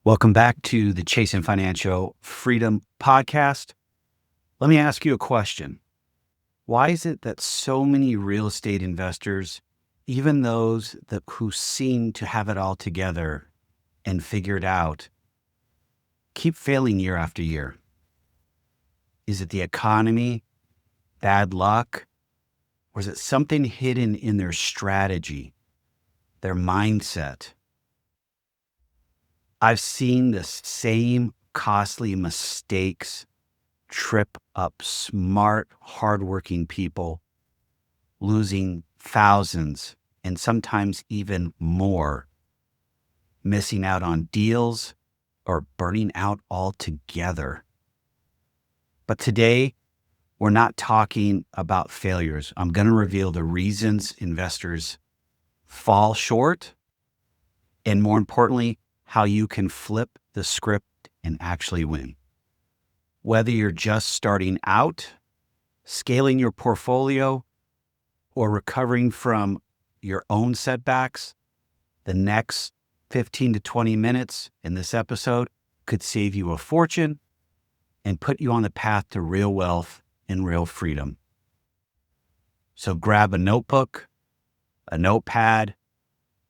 Welcome back to the Chasing Financial Freedom podcast. Let me ask you a question. Why is it that so many real estate investors, even those who seem to have it all together and figured out, keep failing year after year? Is it the economy, bad luck, or is it something hidden in their strategy, their mindset? I've seen the same costly mistakes trip up smart, hardworking people, losing thousands and sometimes even more, missing out on deals or burning out altogether. But today, we're not talking about failures. I'm going to reveal the reasons investors fall short, and more importantly, how you can flip the script and actually win. Whether you're just starting out, scaling your portfolio, or recovering from your own setbacks, the next 15 to 20 minutes in this episode could save you a fortune and put you on the path to real wealth and real freedom. So grab a notebook, a notepad,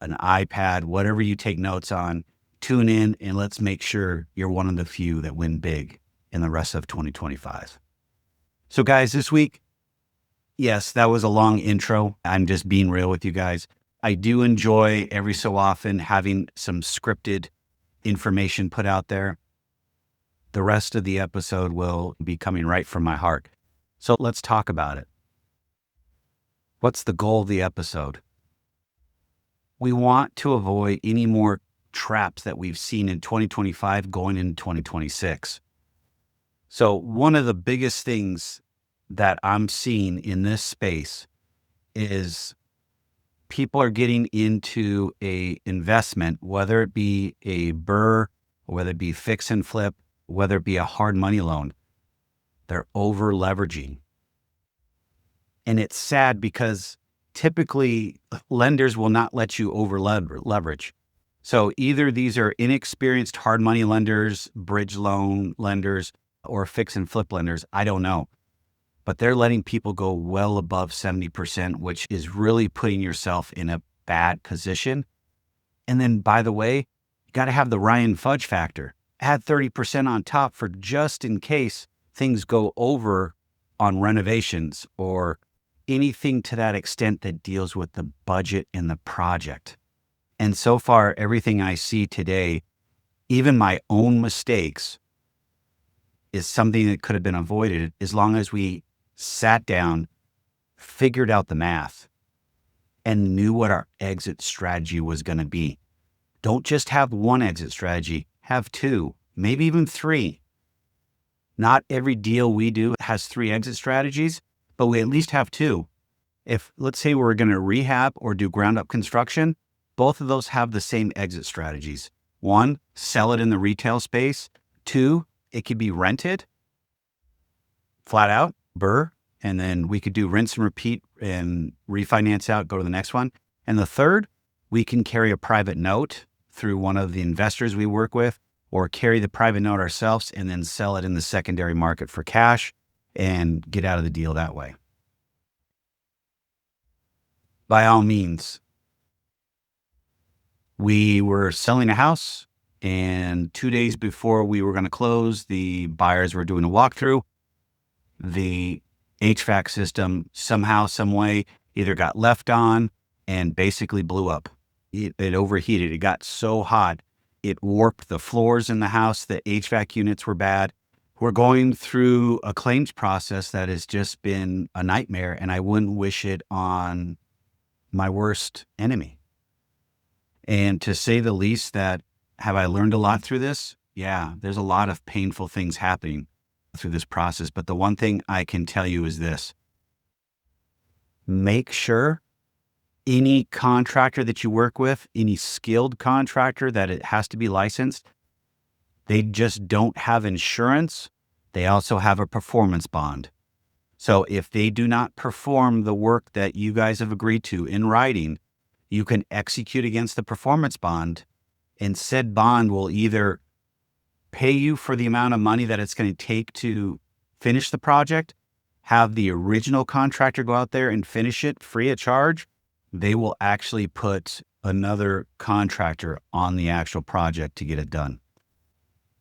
an iPad, whatever you take notes on. Tune in and let's make sure you're one of the few that win big in the rest of 2025. So guys, this week, yes, that was a long intro. I'm just being real with you guys. I do enjoy every so often having some scripted information put out there. The rest of the episode will be coming right from my heart. So let's talk about it. What's the goal of the episode? We want to avoid any more traps that we've seen in 2025 going into 2026. So one of the biggest things that I'm seeing in this space is people are getting into a investment, whether it be a BRRRR, whether it be fix and flip, whether it be a hard money loan. They're over leveraging. And it's sad because typically lenders will not let you over leverage. So either these are inexperienced hard money lenders, bridge loan lenders, or fix and flip lenders. I don't know. But they're letting people go well above 70%, which is really putting yourself in a bad position. And then, by the way, you got to have the Ryan fudge factor. Add 30% on top for just in case things go over on renovations or anything to that extent that deals with the budget and the project. And so far, everything I see today, even my own mistakes, is something that could have been avoided as long as we sat down, figured out the math, and knew what our exit strategy was going to be. Don't just have one exit strategy, have two, maybe even three. Not every deal we do has three exit strategies, but we at least have two. If, let's say, we're going to rehab or do ground up construction, both of those have the same exit strategies. One, sell it in the retail space. Two, it could be rented flat out, BRRRR, and then we could do rinse and repeat and refinance out, go to the next one. And the third, we can carry a private note through one of the investors we work with, or carry the private note ourselves and then sell it in the secondary market for cash and get out of the deal that way. By all means, we were selling a house, and 2 days before we were going to close, the buyers were doing a walkthrough. The HVAC system somehow, some way, either got left on and basically blew up. It overheated. It got so hot, it warped the floors in the house. The HVAC units were bad. We're going through a claims process that has just been a nightmare, and I wouldn't wish it on my worst enemy. And to say the least, that have I learned a lot through this? Yeah, there's a lot of painful things happening through this process. But the one thing I can tell you is this: make sure any contractor that you work with, any skilled contractor that it has to be licensed, they just don't have insurance. They also have a performance bond. So if they do not perform the work that you guys have agreed to in writing, you can execute against the performance bond And said bond will either pay you for the amount of money that it's going to take to finish the project, have the original contractor go out there and finish it free of charge. They will actually put another contractor on the actual project to get it done.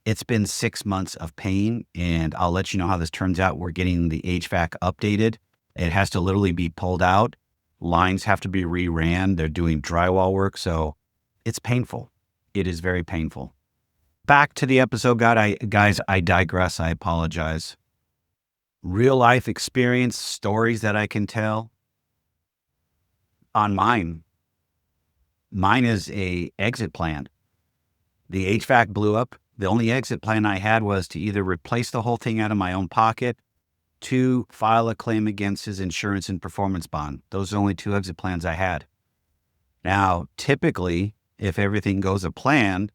It's been 6 months of pain, and I'll let you know how this turns out. We're getting the HVAC updated. It has to literally be pulled out. Lines have to be reran. They're doing drywall work, so it's painful. It is very painful. Back to the episode, guys, I digress. I apologize. Real life experience, stories that I can tell on mine. Mine is a exit plan. The HVAC blew up. The only exit plan I had was to either replace the whole thing out of my own pocket, to file a claim against his insurance and performance bond. Those are the only two exit plans I had. Now, typically, if everything goes as planned,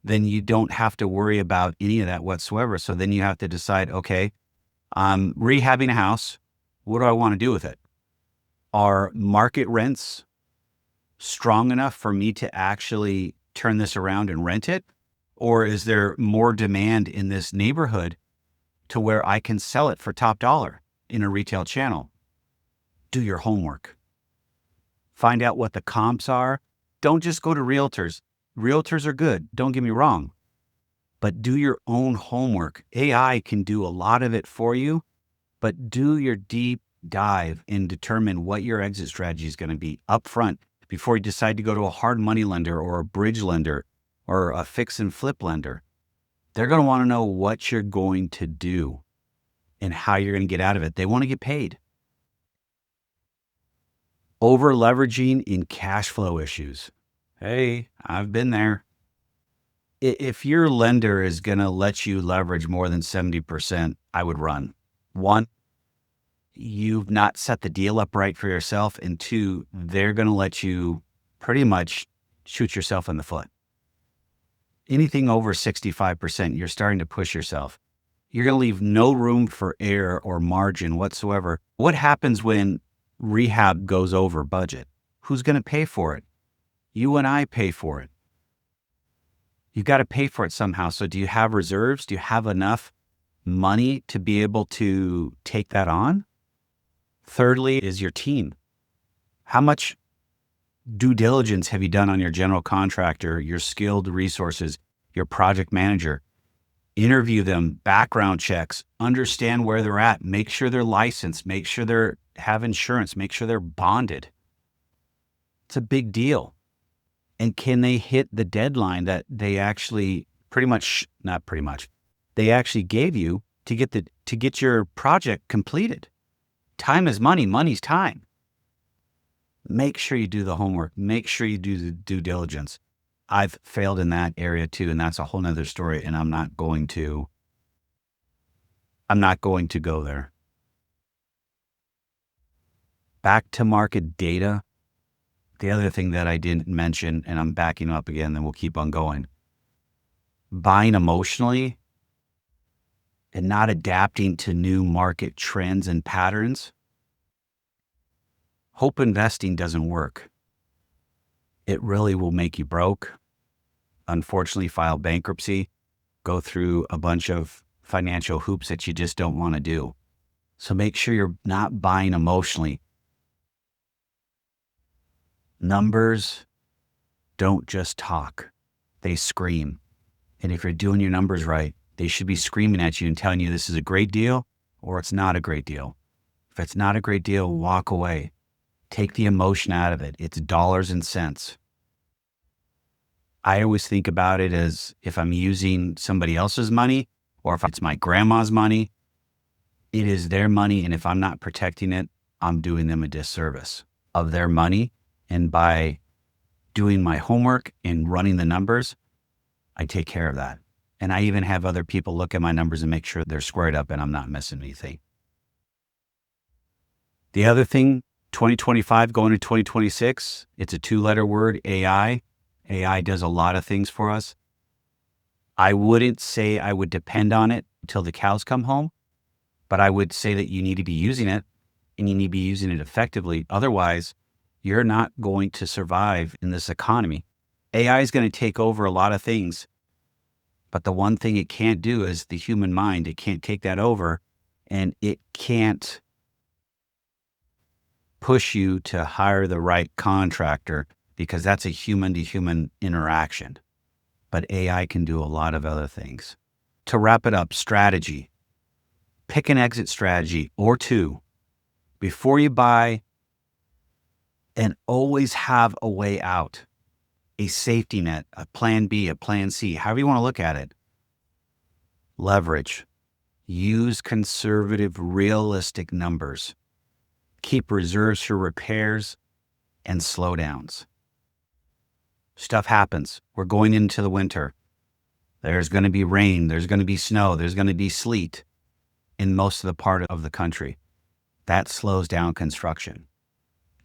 then you don't have to worry about any of that whatsoever. So then you have to decide, okay, I'm rehabbing a house. What do I want to do with it? Are market rents strong enough for me to actually turn this around and rent it? Or is there more demand in this neighborhood to where I can sell it for top dollar in a retail channel? Do your homework. Find out what the comps are. Don't just go to realtors. Realtors are good, don't get me wrong, but do your own homework. AI can do a lot of it for you, but do your deep dive and determine what your exit strategy is going to be up front before you decide to go to a hard money lender or a bridge lender or a fix and flip lender. They're going to want to know what you're going to do and how you're going to get out of it. They want to get paid. Over leveraging in cash flow issues. Hey, I've been there. If your lender is going to let you leverage more than 70%, I would run. One, you've not set the deal up right for yourself. And two, they're going to let you pretty much shoot yourself in the foot. Anything over 65%, you're starting to push yourself. You're going to leave no room for error or margin whatsoever. What happens when rehab goes over budget? Who's going to pay for it? You and I pay for it. You've got to pay for it somehow. So do you have reserves? Do you have enough money to be able to take that on? Thirdly, is your team. How much due diligence have you done on your general contractor, your skilled resources, your project manager? Interview them, background checks, understand where they're at, make sure they're licensed, make sure they have insurance, make sure they're bonded. It's a big deal. And can they hit the deadline that they actually they actually gave you to get your project completed? Time is money, money's time. Make sure you do the homework. Make sure you do the due diligence. I've failed in that area too, and that's a whole nother story. And I'm not going to go there. Back to market data. The other thing that I didn't mention, and I'm backing up again, then we'll keep on going. Buying emotionally and not adapting to new market trends and patterns. Hope investing doesn't work. It really will make you broke. Unfortunately, file bankruptcy, go through a bunch of financial hoops that you just don't want to do. So make sure you're not buying emotionally. Numbers don't just talk, they scream. And if you're doing your numbers right, they should be screaming at you and telling you this is a great deal or it's not a great deal. If it's not a great deal, walk away. Take the emotion out of it. It's dollars and cents. I always think about it as if I'm using somebody else's money or if it's my grandma's money, it is their money. And if I'm not protecting it, I'm doing them a disservice of their money. And by doing my homework and running the numbers, I take care of that. And I even have other people look at my numbers and make sure they're squared up and I'm not missing anything. The other thing, 2025 going to 2026, it's a 2-letter word, AI. AI does a lot of things for us. I wouldn't say I would depend on it until the cows come home, but I would say that you need to be using it and you need to be using it effectively. Otherwise, you're not going to survive in this economy. AI is going to take over a lot of things, but the one thing it can't do is the human mind. It can't take that over, and it can't push you to hire the right contractor because that's a human to human interaction. But AI can do a lot of other things. To wrap it up, strategy. Pick an exit strategy or two before you buy, and always have a way out, a safety net, a plan B, a plan C, however you want to look at it. Leverage. Use conservative, realistic numbers. Keep reserves for repairs and slowdowns. Stuff happens. We're going into the winter. There's going to be rain. There's going to be snow. There's going to be sleet in most of the part of the country. That slows down construction.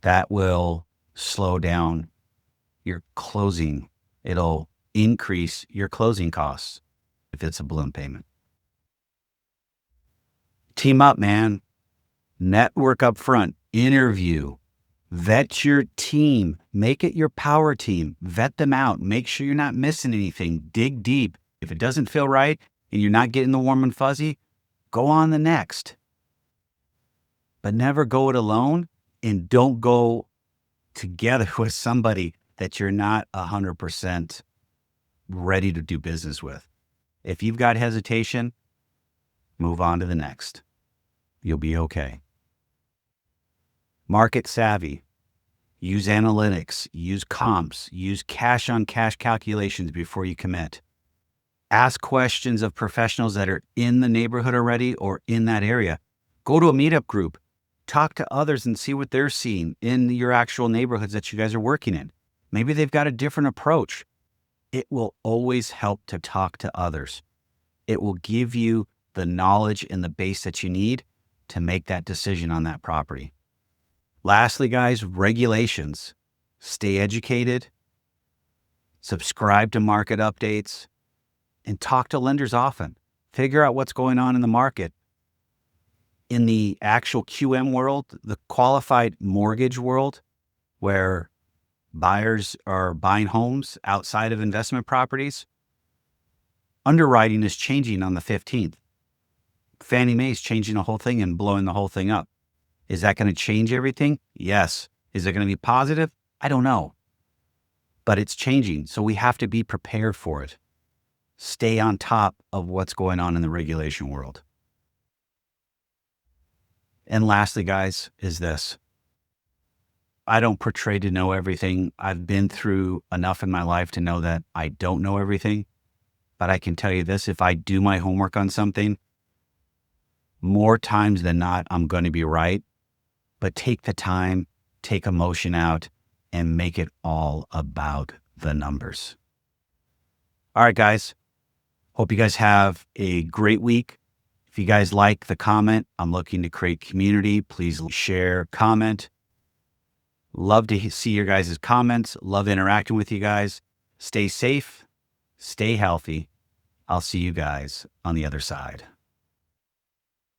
That will slow down your closing. It'll increase your closing costs if it's a balloon payment. Team up, man. Network up front. Interview. Vet your team. Make it your power team. Vet them out. Make sure you're not missing anything. Dig deep. If it doesn't feel right and you're not getting the warm and fuzzy, go on the next. But never go it alone, and don't go together with somebody that you're not 100% ready to do business with. If you've got hesitation, move on to the next. You'll be okay. Market savvy. Use analytics, use comps, use cash on cash calculations before you commit. Ask questions of professionals that are in the neighborhood already or in that area. Go to a meetup group. Talk to others and see what they're seeing in your actual neighborhoods that you guys are working in. Maybe they've got a different approach. It will always help to talk to others. It will give you the knowledge and the base that you need to make that decision on that property. Lastly, guys, regulations. Stay educated, subscribe to market updates, and talk to lenders often. Figure out what's going on in the market. In the actual QM world, the qualified mortgage world, where buyers are buying homes outside of investment properties, underwriting is changing on the 15th. Fannie Mae is changing the whole thing and blowing the whole thing up. Is that going to change everything? Yes. Is it going to be positive? I don't know. But it's changing, so we have to be prepared for it. Stay on top of what's going on in the regulation world. And lastly, guys, is this. I don't portray to know everything. I've been through enough in my life to know that I don't know everything. But I can tell you this, if I do my homework on something, more times than not, I'm going to be right. But take the time, take emotion out, and make it all about the numbers. All right, guys. Hope you guys have a great week. If you guys like the comment, I'm looking to create community. Please share, comment. Love to see your guys' comments. Love interacting with you guys. Stay safe. Stay healthy. I'll see you guys on the other side.